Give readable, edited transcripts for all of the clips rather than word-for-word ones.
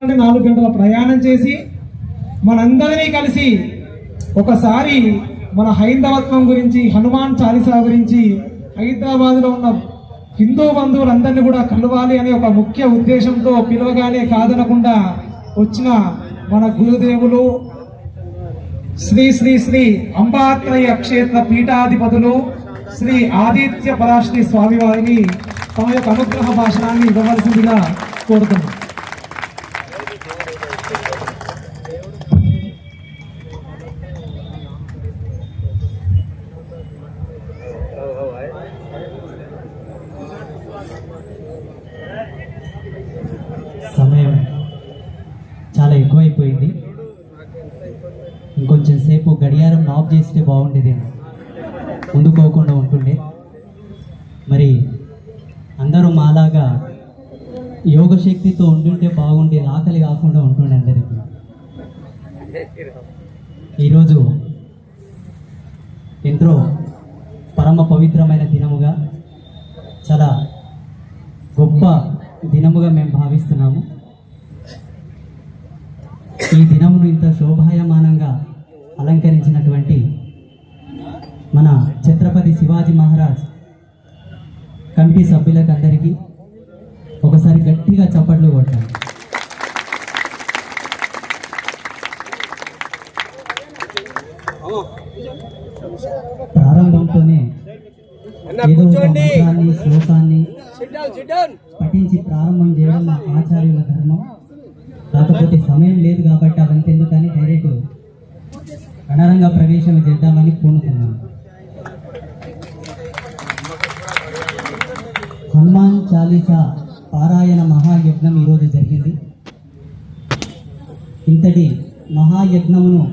4 గంటల ప్రయాణం చేసి మనందరినీ కలిసి ఒకసారి మన హైందవత్వం గురించి, హనుమాన్ చాలీసా గురించి, హైదరాబాద్లో ఉన్న హిందూ బంధువులందరినీ కూడా కలవాలి అనే ఒక ముఖ్య ఉద్దేశంతో పిలవగానే కాదనకుండా వచ్చిన మన గురుదేవులు శ్రీ శ్రీ శ్రీ అంబాత్రయ క్షేత్ర పీఠాధిపతులు శ్రీ ఆదిత్య పరాశ్రీ స్వామి వారిని తమ యొక్క అనుగ్రహ భాషణాన్ని ఇవ్వవలసిందిగా కోరుతున్నాం. సమయం చాలా ఎక్కువైపోయింది. ఇంకొంచెం సేపు గడియారం ఆఫ్ చేస్తే బాగుండేదేమో, ముందుకోకుండా ఉంటుండే. మరి అందరూ మాలాగా యోగశక్తితో ఉంటుంటే బాగుండేది, ఆకలి కాకుండా ఉంటుండే అందరికీ. ఈరోజు ఎంతో పరమ పవిత్రమైన దినముగా, చాలా గొప్ప దినముగా మేము భావిస్తున్నాము. ఈ దినమును ఇంత శోభాయమానంగా అలంకరించినటువంటి మన ఛత్రపతి శివాజీ మహారాజ్ కమిటీ సభ్యులకు అందరికీ ఒకసారి గట్టిగా చప్పట్లు కొట్టాలి. ప్రారంభంతోనే ఏదో ఒక మంత్రాన్ని, శ్లోకాన్ని పఠించి ప్రారంభం చేయడం మా ఆచార్యుల ధర్మం. కాకపోతే సమయం లేదు కాబట్టి అవంతా ఎందుకని డైరెక్ట్ రణరంగ ప్రవేశం చేద్దామని పూనుకున్నాను. హనుమాన్ చాలీసా పారాయణ మహాయజ్ఞం ఈరోజు జరిగింది. ఇంతటి మహాయజ్ఞమును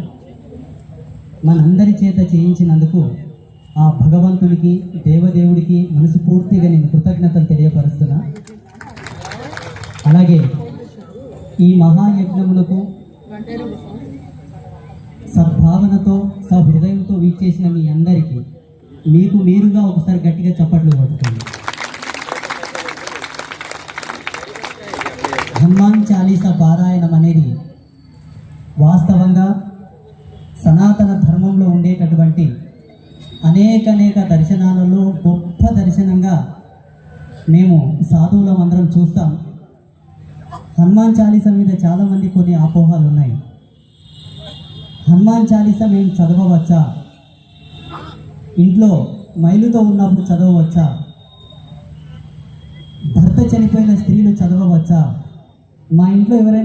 మనందరి చేత చేయించినందుకు ఆ భగవంతుడికి, దేవదేవుడికి మనస్ఫూర్తిగా నేను కృతజ్ఞతలు తెలియపరుస్తున్నా. అలాగే ఈ మహాయజ్ఞములకు సద్భావనతో, సహృదయంతో వీచేసిన మీ అందరికీ మీకు మీరుగా ఒకసారి గట్టిగా చప్పట్లు కొట్టుకోండి. హనుమాన్ చాలీసా పారాయణం అనేది వాస్తవంగా సనాతన ధర్మంలో ఉండేటటువంటి అనేక దర్శనాలలో గొప్ప దర్శనంగా మేము సాధువులం అందరం చూస్తాం. హనుమాన్ చాలీసా మీద చాలామంది కొన్ని అపోహలు ఉన్నాయి. హనుమాన్ చాలీసా మేము చదవవచ్చా? ఇంట్లో మైలుతో ఉన్నప్పుడు చదవవచ్చా? భర్త చనిపోయిన స్త్రీలు చదవవచ్చా? మా ఇంట్లో ఎవరైనా